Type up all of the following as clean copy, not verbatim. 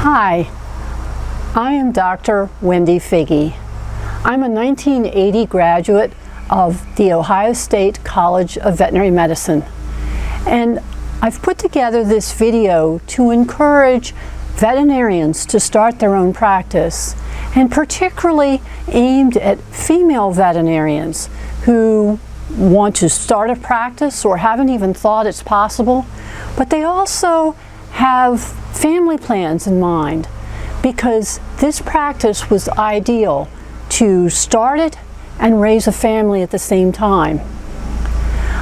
Hi, I am Dr. Wendy Feaga. I'm a 1980 graduate of the Ohio State College of Veterinary Medicine, and I've put together this video to encourage veterinarians to start their own practice, and particularly aimed at female veterinarians who want to start a practice or haven't even thought it's possible, but they also have family plans in mind, because this practice was ideal to start it and raise a family at the same time.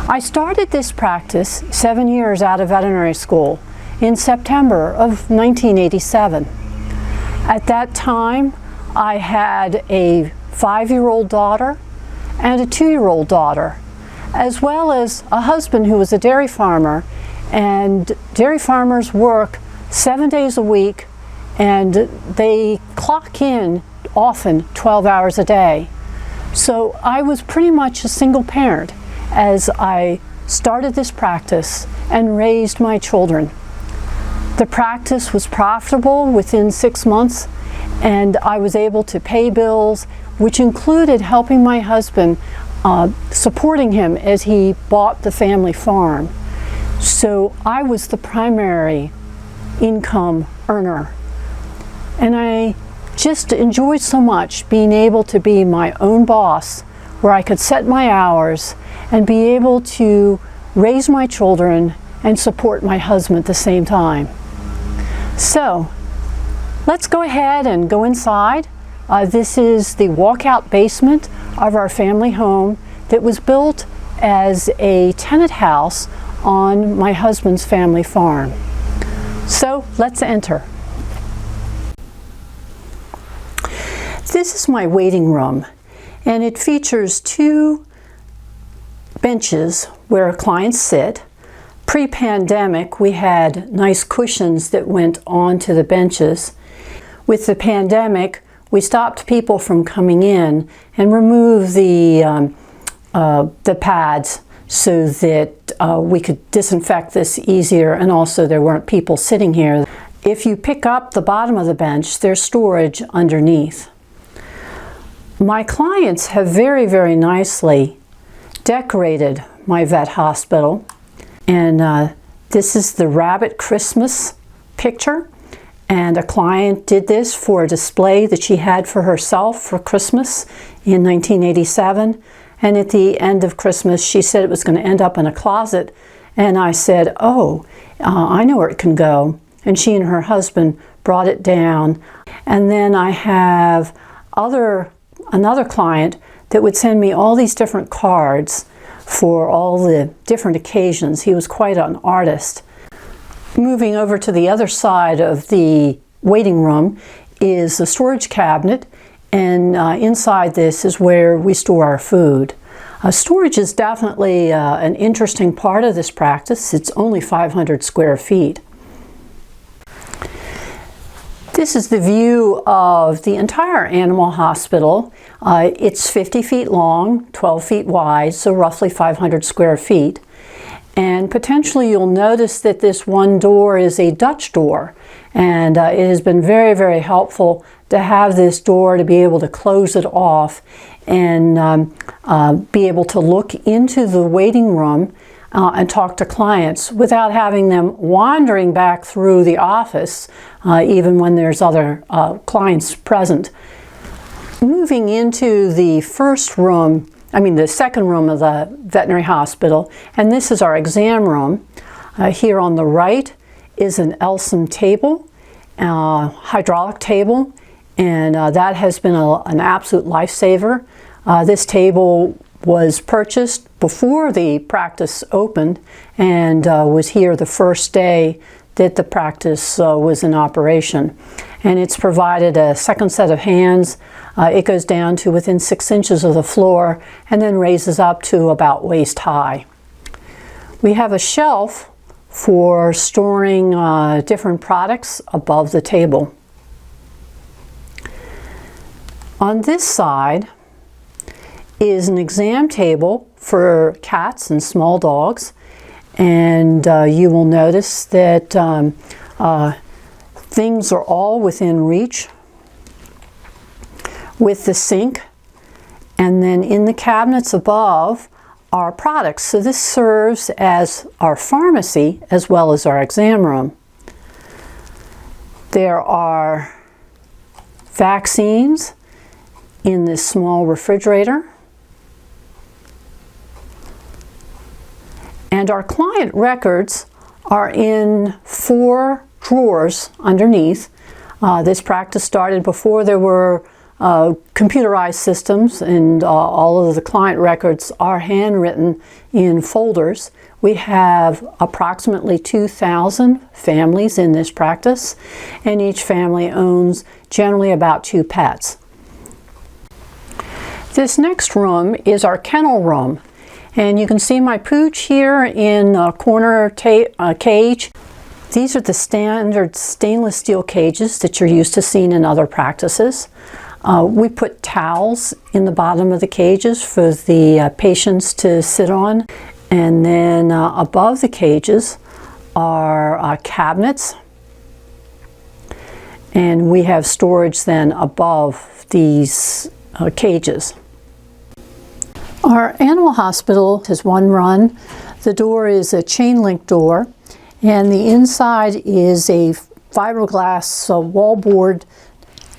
I started this practice 7 years out of veterinary school in September of 1987. At that time, I had a 5-year-old daughter and a 2-year-old daughter, as well as a husband who was a dairy farmer, and dairy farmers work 7 days a week and they clock in often 12 hours a day. So I was pretty much a single parent as I started this practice and raised my children. The practice was profitable within 6 months, and I was able to pay bills, which included helping my husband, supporting him as he bought the family farm. So I was the primary income earner. And I just enjoyed so much being able to be my own boss, where I could set my hours and be able to raise my children and support my husband at the same time. So let's go ahead and go inside. This is the walkout basement of our family home that was built as a tenant house on my husband's family farm. So let's enter. This is my waiting room, and it features 2 benches where clients sit. Pre-pandemic, we had nice cushions that went onto the benches. With the pandemic, we stopped people from coming in and removed the pads so that we could disinfect this easier, and also there weren't people sitting here. If you pick up the bottom of the bench, there's storage underneath. My clients have very, very nicely decorated my vet hospital, and this is the rabbit Christmas picture, and a client did this for a display that she had for herself for Christmas in 1987. And at the end of Christmas, she said it was going to end up in a closet. And I said, oh, I know where it can go. And she and her husband brought it down. And then I have another client that would send me all these different cards for all the different occasions. He was quite an artist. Moving over to the other side of the waiting room is a storage cabinet. And inside this is where we store our food. Storage is definitely an interesting part of this practice. It's only 500 square feet. This is the view of the entire animal hospital. It's 50 feet long, 12 feet wide, so roughly 500 square feet. And potentially you'll notice that this one door is a Dutch door. And it has been very, very helpful to have this door to be able to close it off and be able to look into the waiting room and talk to clients without having them wandering back through the office, even when there's other clients present. Moving into the the second room of the veterinary hospital, and this is our exam room. Here on the right is an Elson table, hydraulic table, and that has been an absolute lifesaver. This table was purchased before the practice opened and was here the first day that the practice was in operation. And it's provided a second set of hands. It goes down to within 6 inches of the floor and then raises up to about waist high. We have a shelf for storing different products above the table. On this side is an exam table for cats and small dogs, and you will notice that things are all within reach with the sink, and then in the cabinets above are products. So this serves as our pharmacy as well as our exam room. There are vaccines in this small refrigerator. And our client records are in 4 drawers underneath. This practice started before there were computerized systems, and all of the client records are handwritten in folders. We have approximately 2,000 families in this practice, and each family owns generally about 2 pets. This next room is our kennel room, and you can see my pooch here in a corner cage. These are the standard stainless steel cages that you're used to seeing in other practices. We put towels in the bottom of the cages for the patients to sit on, and then above the cages are cabinets, and we have storage then above these cages. Our animal hospital has one run. The door is a chain link door, and the inside is a fiberglass wallboard,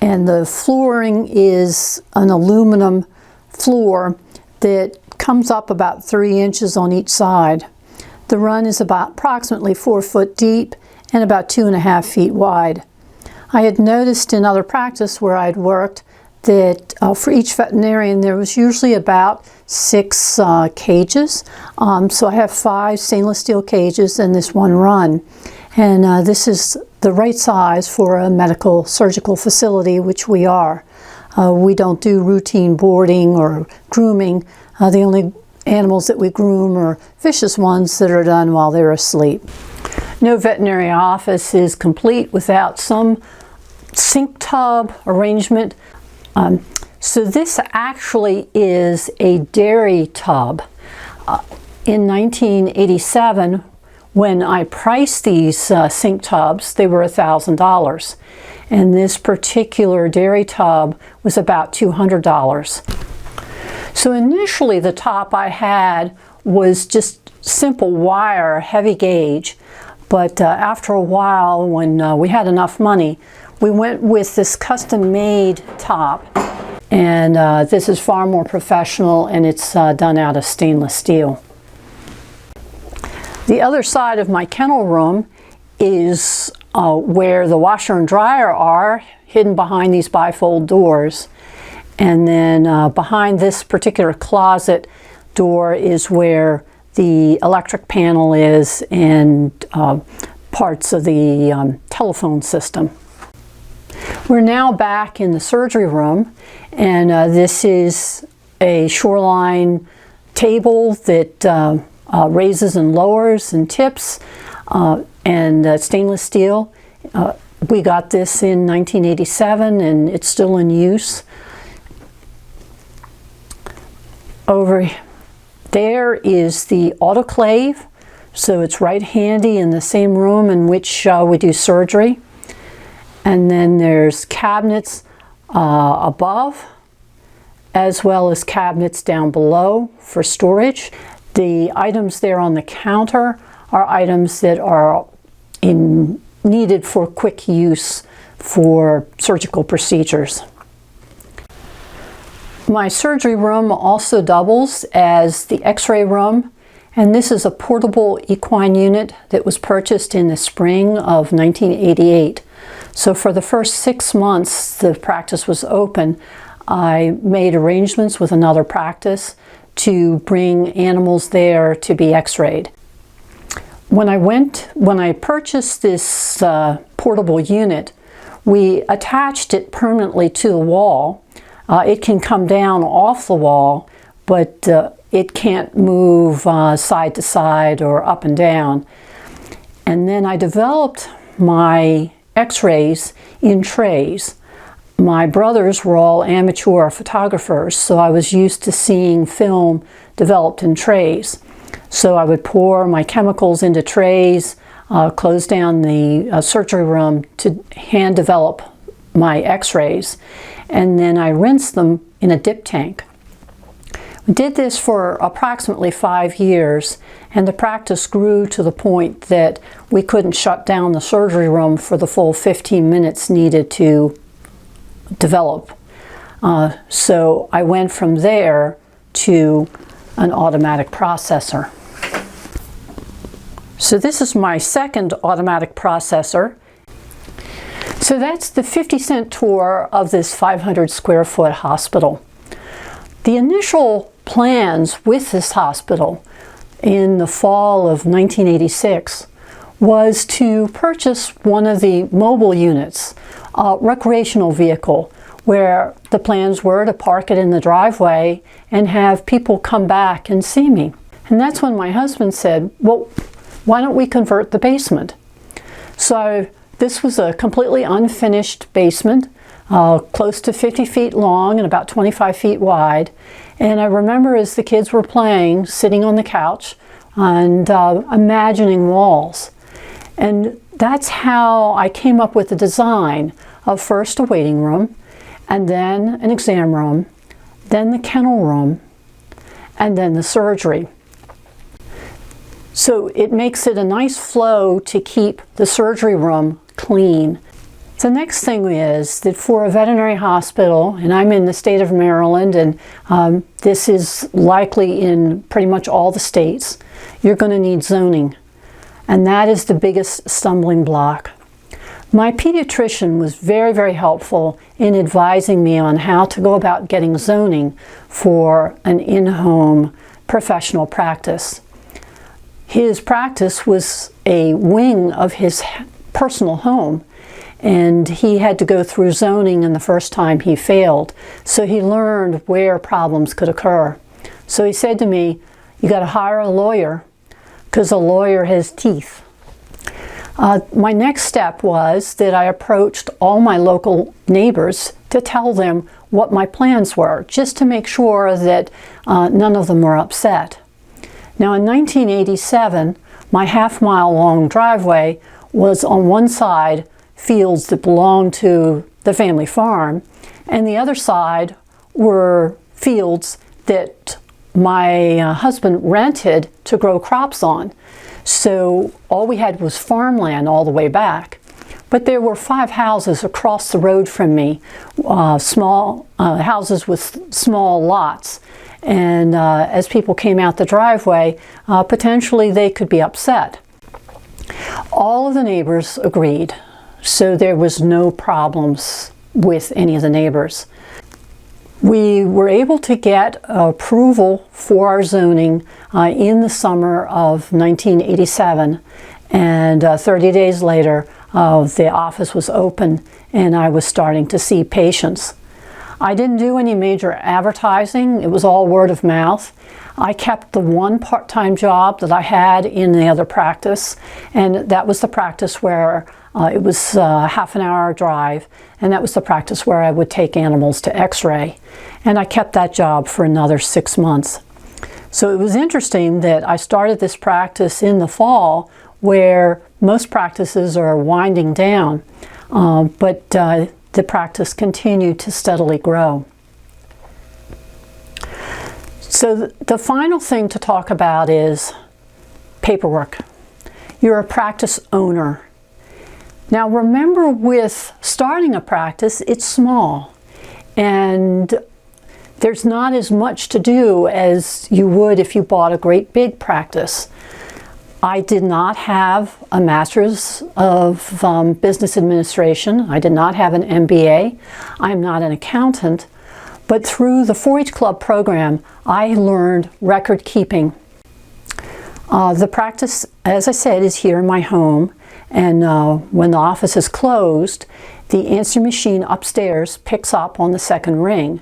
and the flooring is an aluminum floor that comes up about 3 inches on each side. The run is about approximately 4 foot deep and about 2.5 feet wide. I had noticed in other practice where I'd worked that for each veterinarian there was usually about 6 cages. So I have 5 stainless steel cages in this one run. And this is the right size for a medical surgical facility, which we are. We don't do routine boarding or grooming. The only animals that we groom are vicious ones that are done while they're asleep. No veterinary office is complete without some sink tub arrangement. So this actually is a dairy tub. In 1987, when I priced these sink tubs, they were $1,000. And this particular dairy tub was about $200. So initially the top I had was just simple wire, heavy gauge. But after a while, when we had enough money, we went with this custom-made top. And this is far more professional, and it's done out of stainless steel. The other side of my kennel room is where the washer and dryer are, hidden behind these bifold doors. And then behind this particular closet door is where the electric panel is and parts of the telephone system. We're now back in the surgery room, and this is a shoreline table that raises and lowers and tips, and stainless steel. We got this in 1987, and it's still in use. Over there is the autoclave, so it's right handy in the same room in which we do surgery. And then there's cabinets above, as well as cabinets down below for storage. The items there on the counter are items that are needed for quick use for surgical procedures. My surgery room also doubles as the X-ray room, and this is a portable equine unit that was purchased in the spring of 1988. So for the first 6 months the practice was open, I made arrangements with another practice to bring animals there to be x-rayed. When I purchased this portable unit, we attached it permanently to the wall. It can come down off the wall, but it can't move side to side or up and down. And then I developed my x-rays in trays. My brothers were all amateur photographers, so I was used to seeing film developed in trays. So I would pour my chemicals into trays, closed down the surgery room to hand develop my x-rays, and then I rinsed them in a dip tank. We did this for approximately 5 years, and the practice grew to the point that we couldn't shut down the surgery room for the full 15 minutes needed to develop. So I went from there to an automatic processor. So this is my second automatic processor. So that's the 50-cent tour of this 500 square foot hospital. The initial plans with this hospital in the fall of 1986 was to purchase one of the mobile units, a recreational vehicle, where the plans were to park it in the driveway and have people come back and see me. And that's when my husband said, well, why don't we convert the basement? So this was a completely unfinished basement, close to 50 feet long and about 25 feet wide. And I remember as the kids were playing, sitting on the couch and imagining walls. And that's how I came up with the design of first a waiting room, and then an exam room, then the kennel room, and then the surgery. So it makes it a nice flow to keep the surgery room clean. The next thing is that for a veterinary hospital, and I'm in the state of Maryland, and this is likely in pretty much all the states, you're going to need zoning. And that is the biggest stumbling block. My pediatrician was very, very helpful in advising me on how to go about getting zoning for an in-home professional practice. His practice was a wing of his personal home, and he had to go through zoning, and the first time he failed. So he learned where problems could occur. So he said to me, you got to hire a lawyer, because a lawyer has teeth. My next step was that I approached all my local neighbors to tell them what my plans were, just to make sure that none of them were upset. Now in 1987, my half-mile long driveway was on one side fields that belonged to the family farm, and the other side were fields that my husband rented to grow crops on. So all we had was farmland all the way back. But there were 5 houses across the road from me, small houses with small lots. And as people came out the driveway, potentially they could be upset. All of the neighbors agreed, so there was no problems with any of the neighbors. We were able to get approval for our zoning in the summer of 1987, and 30 days later the office was open and I was starting to see patients. I didn't do any major advertising. It was all word of mouth. I kept the one part-time job that I had in the other practice, and that was the practice where it was a half-an-hour drive, and that was the practice where I would take animals to x-ray. And I kept that job for another 6 months. So it was interesting that I started this practice in the fall where most practices are winding down, but the practice continued to steadily grow. So the final thing to talk about is paperwork. You're a practice owner. Now remember, with starting a practice, it's small, and there's not as much to do as you would if you bought a great big practice. I did not have a master's of business administration. I did not have an MBA. I'm not an accountant. But through the 4-H Club program, I learned record keeping. The practice, as I said, is here in my home. And when the office is closed, the answering machine upstairs picks up on the second ring.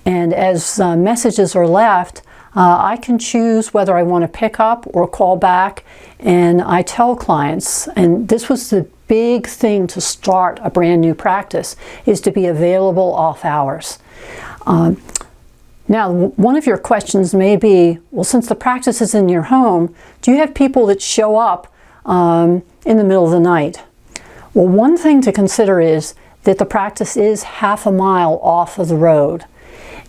And as messages are left, I can choose whether I want to pick up or call back, and I tell clients, and this was the big thing to start a brand new practice, is to be available off hours. Now, one of your questions may be, well, since the practice is in your home, do you have people that show up in the middle of the night. Well, one thing to consider is that the practice is half a mile off of the road.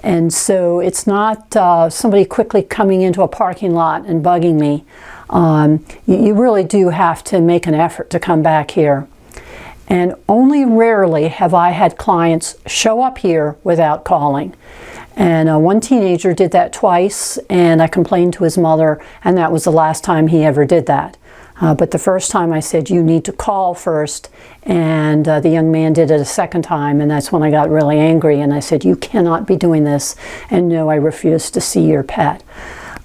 And so it's not somebody quickly coming into a parking lot and bugging me. You really do have to make an effort to come back here. And only rarely have I had clients show up here without calling. And one teenager did that twice, and I complained to his mother, and that was the last time he ever did that. But the first time I said, you need to call first, and the young man did it a second time, and that's when I got really angry, and I said, you cannot be doing this, and no, I refuse to see your pet.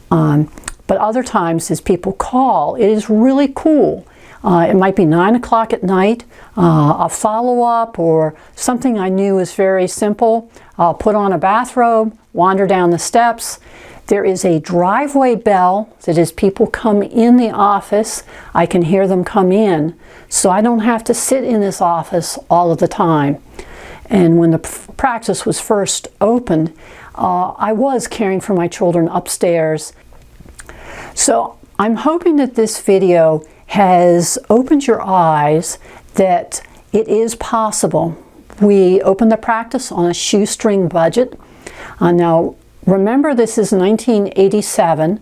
But other times, as people call, it is really cool. It might be 9 o'clock at night, a follow-up, or something I knew is very simple. I'll put on a bathrobe, wander down the steps. There is a driveway bell that as people come in the office, I can hear them come in, so I don't have to sit in this office all of the time. And when the practice was first opened, I was caring for my children upstairs. So I'm hoping that this video has opened your eyes that it is possible. We opened the practice on a shoestring budget. Now, remember, this is 1987.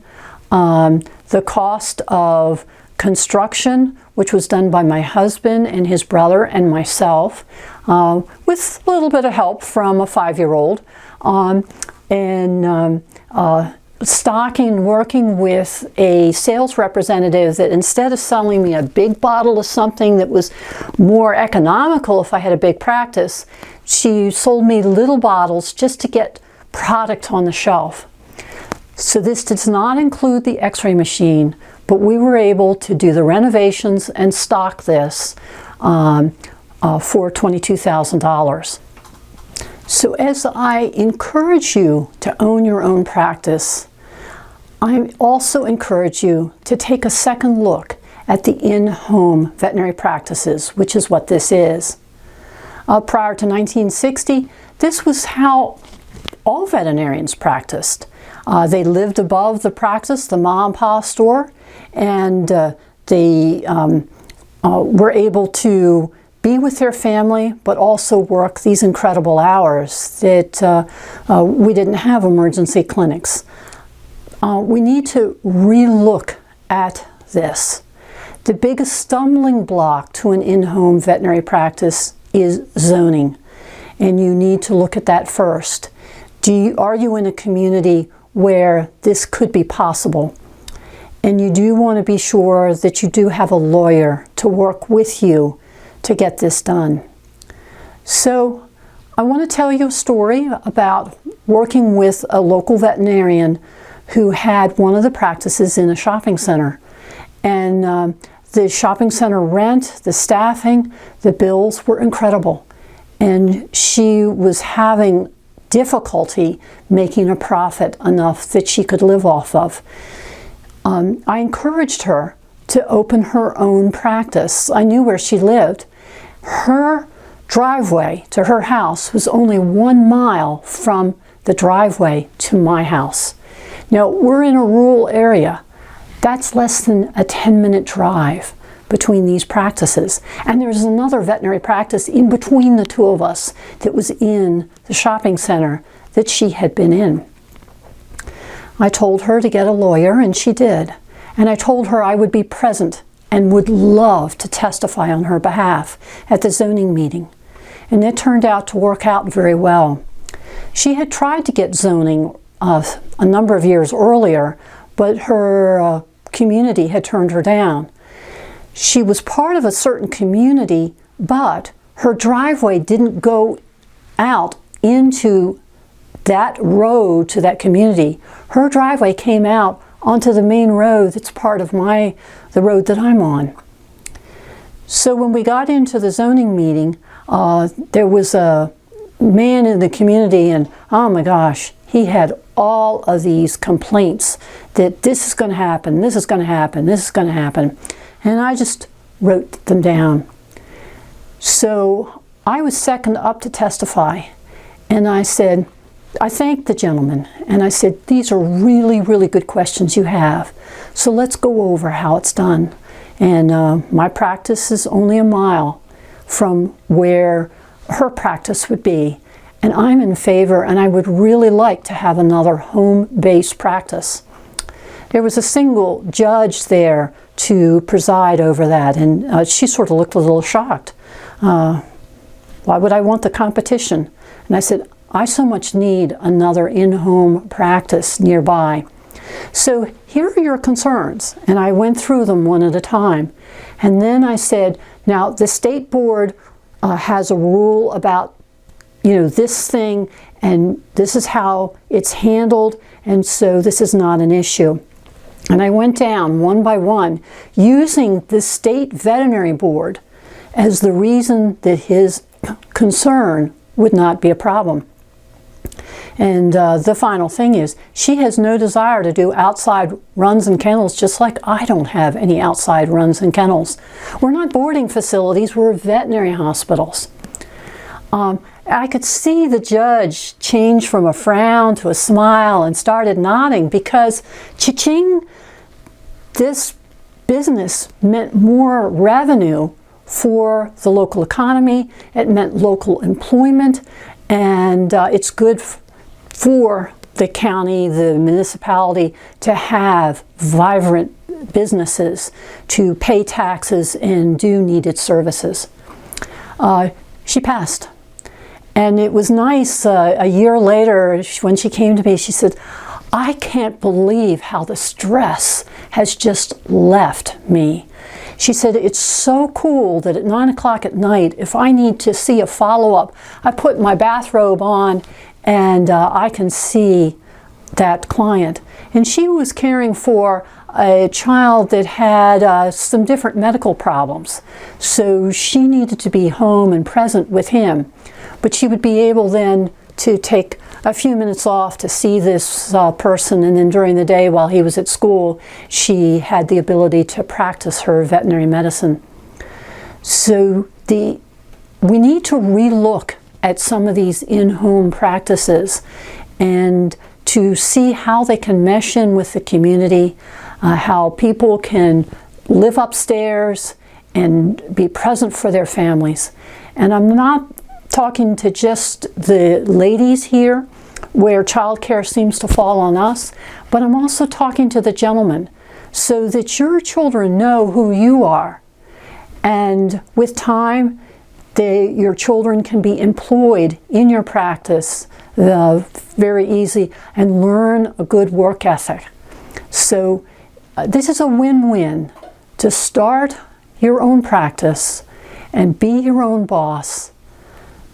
The cost of construction, which was done by my husband and his brother and myself, with a little bit of help from a 5-year-old, and stocking, working with a sales representative that instead of selling me a big bottle of something that was more economical if I had a big practice, she sold me little bottles just to get product on the shelf. So this does not include the x-ray machine, but we were able to do the renovations and stock this for $22,000. So as I encourage you to own your own practice, I also encourage you to take a second look at the in-home veterinary practices, which is what this is. Prior to 1960, this was how all veterinarians practiced. They lived above the practice, the mom and pop store, and they were able to be with their family, but also work these incredible hours that we didn't have emergency clinics. We need to relook at this. The biggest stumbling block to an in-home veterinary practice is zoning, and you need to look at that first. Are you in a community where this could be possible? And you do want to be sure that you do have a lawyer to work with you to get this done. So I want to tell you a story about working with a local veterinarian who had one of the practices in a shopping center. And the shopping center rent, the staffing, the bills were incredible. And she was having difficulty making a profit enough that she could live off of. I encouraged her to open her own practice. I knew where she lived. Her driveway to her house was only 1 mile from the driveway to my house. Now, we're in a rural area. That's less than a 10-minute drive between these practices. And there's another veterinary practice in between the two of us that was in the shopping center that she had been in. I told her to get a lawyer, and she did. And I told her I would be present and would love to testify on her behalf at the zoning meeting. And it turned out to work out very well. She had tried to get zoning a number of years earlier, but her community had turned her down. She was part of a certain community, but her driveway didn't go out into that road to that community. Her driveway came out onto the main road that's part of the road that I'm on. So when we got into the zoning meeting, there was a man in the community, and oh my gosh, he had all of these complaints that this is going to happen, this is going to happen, this is going to happen. And I just wrote them down. So I was second up to testify, and I said, I thanked the gentleman, and I said, these are really, really good questions you have. So let's go over how it's done. And my practice is only a mile from where her practice would be. And I'm in favor, and I would really like to have another home-based practice. There was a single judge there to preside over that, and she sort of looked a little shocked. Why would I want the competition? And I said, I so much need another in-home practice nearby. So here are your concerns, and I went through them one at a time. And then I said, now the state board has a rule about this thing, and this is how it's handled, and so this is not an issue. And I went down one by one, using the state veterinary board as the reason that his concern would not be a problem. And the final thing is, she has no desire to do outside runs and kennels, just like I don't have any outside runs and kennels. We're not boarding facilities, we're veterinary hospitals. I could see the judge change from a frown to a smile and started nodding, because cha-ching, this business meant more revenue for the local economy. It meant local employment, and it's good for the county, the municipality, to have vibrant businesses, to pay taxes and do needed services. She passed. And it was nice, a year later, when she came to me, she said, I can't believe how the stress has just left me. She said, it's so cool that at 9 o'clock at night, if I need to see a follow-up, I put my bathrobe on and I can see that client. And she was caring for a child that had some different medical problems. So she needed to be home and present with him. But she would be able then to take a few minutes off to see this person, and then during the day while he was at school, she had the ability to practice her veterinary medicine. So we need to relook at some of these in-home practices and to see how they can mesh in with the community, how people can live upstairs and be present for their families. And I'm not talking to just the ladies here, where childcare seems to fall on us, but I'm also talking to the gentlemen, so that your children know who you are. And with time, your children can be employed in your practice very easy and learn a good work ethic. So this is a win-win to start your own practice and be your own boss.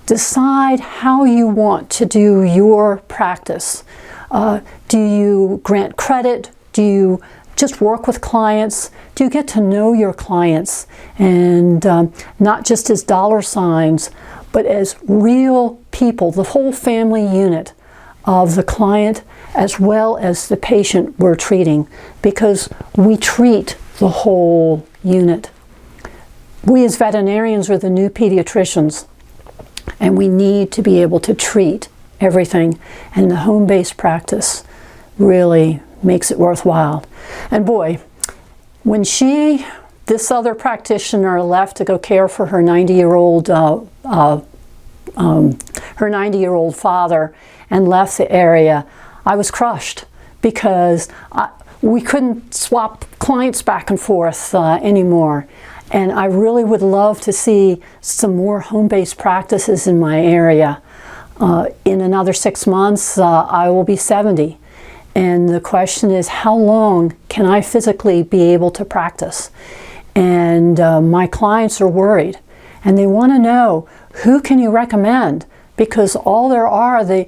Decide how you want to do your practice. Do you grant credit? Do you just work with clients? Do you get to know your clients, and not just as dollar signs, but as real people, the whole family unit of the client as well as the patient we're treating, because we treat the whole unit. We as veterinarians are the new pediatricians, and we need to be able to treat everything, and the home-based practice really makes it worthwhile. And boy, when this other practitioner left to go care for her 90-year-old father and left the area, I was crushed, because we couldn't swap clients back and forth anymore. And I really would love to see some more home-based practices in my area. In another 6 months, I will be 70. And the question is, how long can I physically be able to practice? And my clients are worried, and they want to know, who can you recommend? Because all there are the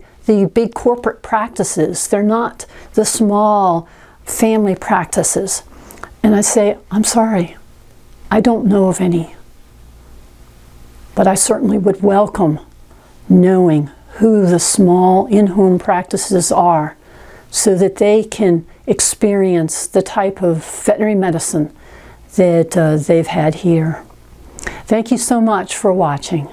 big corporate practices. They're not the small family practices. And I say, I'm sorry, I don't know of any. But I certainly would welcome knowing who the small in-home practices are, so that they can experience the type of veterinary medicine that they've had here. Thank you so much for watching.